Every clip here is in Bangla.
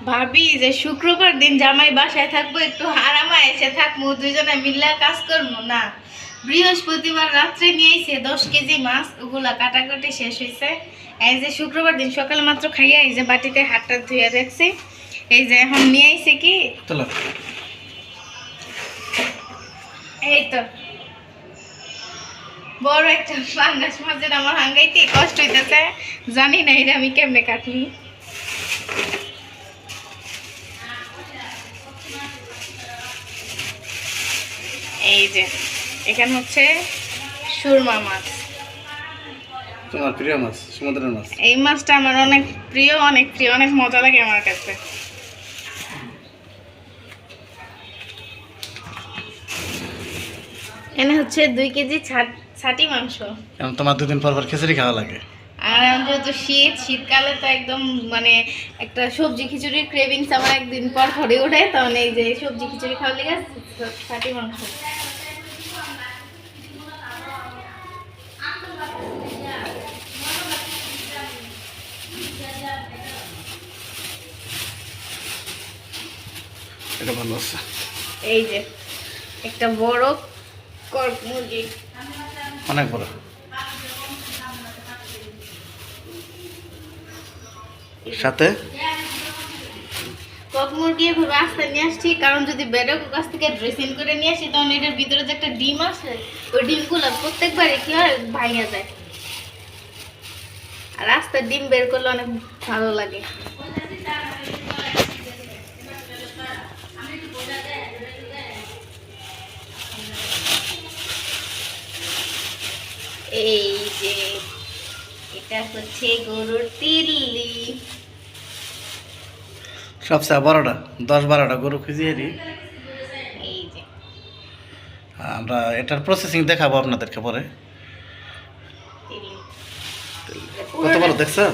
ভাবি যে শুক্রবার দিন জামাই বাসায় থাকবো, একটু আরামে এসে থাকবো, দুইজনে মিল্লা কাজ করবো না। বৃহস্পতিবার রাত্রে নিয়ে এসে 10 কেজি মাছ, ওগুলা কাটাকাটি শেষ হয়েছে। এই যে শুক্রবার দিন সকালে মাত্র খাইয়া এই যে বাটিতে হাতটা ধুয়ে রাখছি। এই যে এখন নিয়ে আইছে কি এই তো বড় একটা পাঙ্গাস মাছের, আমার হাঙ্গাইতে কষ্ট হইতেছে, জানি না এটা আমি কেমনে কাটলি। এই যে এখানে হচ্ছে সুরমা মাছ, তোমার প্রিয় মাছ, সমুদ্রের মাছ। এই মাছটা আমার অনেক প্রিয়, অনেক প্রিয়, অনেক মজা লাগে আমার কাছে। এখানে হচ্ছে 2 কেজি ছাটি মাংস। তোমার 2 দিন পর পর খিচুড়ি খাওয়া লাগে। আর যেহেতু শীতকালে তো একদম মানে একটা সবজি খিচুড়ির ক্রেভিংস আমার একদিন পর ঘরে ওঠে, তখন এই যে সবজি খিচুড়ি খাওয়ার লেগে ছাটি মাংস। এটা ভালো আছে। এই যে একটা বড় কক মুরগি, অনেক বড়। সাথে কক মুরগি এভাবে আস্তে নিয়ে আসছি, কারণ যদি বেড়ে কাছ থেকে ড্রেসিং করে নিয়ে আসি তখন এটার ভিতরে যে একটা ডিম আছে, ওই ডিমগুলো প্রত্যেকবারে কি হয় ভাঙা যায়, আর আস্তে ডিম বের করলে অনেক ভালো লাগে। এই যে এটা হচ্ছে গরুর তিল্লি, সবচেয়ে বড়টা 10-12টা গরু খুঁজিয়ে দিই। এই যে আমরা এটার প্রসেসিং দেখাবো আপনাদেরকে পরে। তিল্লি কত বড় দেখছো?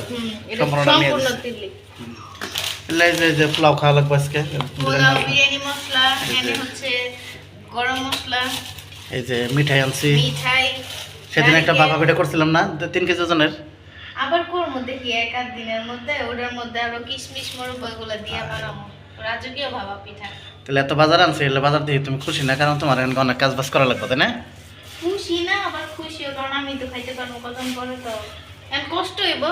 এটা সম্পূর্ণ তিল্লি। এই যে পোলাও খাওয়া লাগবে আজকে। পোলাও, বিরিয়ানি মশলা, এখানে হচ্ছে গরম মশলা, এই যে মিঠাই আনছি। মিঠাই সেদিন একটা বাবা পিঠা করছিলাম না 3 কেজি ওজনের, আবার করবো দেখি এক আধ দিনের মধ্যে, ওটার মধ্যে আরো কিশমিশ মোরব্বা এগুলো দিয়ে বানাবো রাজকীয় ভাবা পিঠা। তাহলে এত বাজার আনছি, এলে বাজার দিয়ে তুমি খুশি না? কারণ তোমার এখন অনেক কাজ বাজ করা লাগবে, তাই না? খুশি না, আবার খুশিও, কারণ আমি তো খাইতে পারবো কতক্ষণ পরে, তো এখন কষ্ট হইব।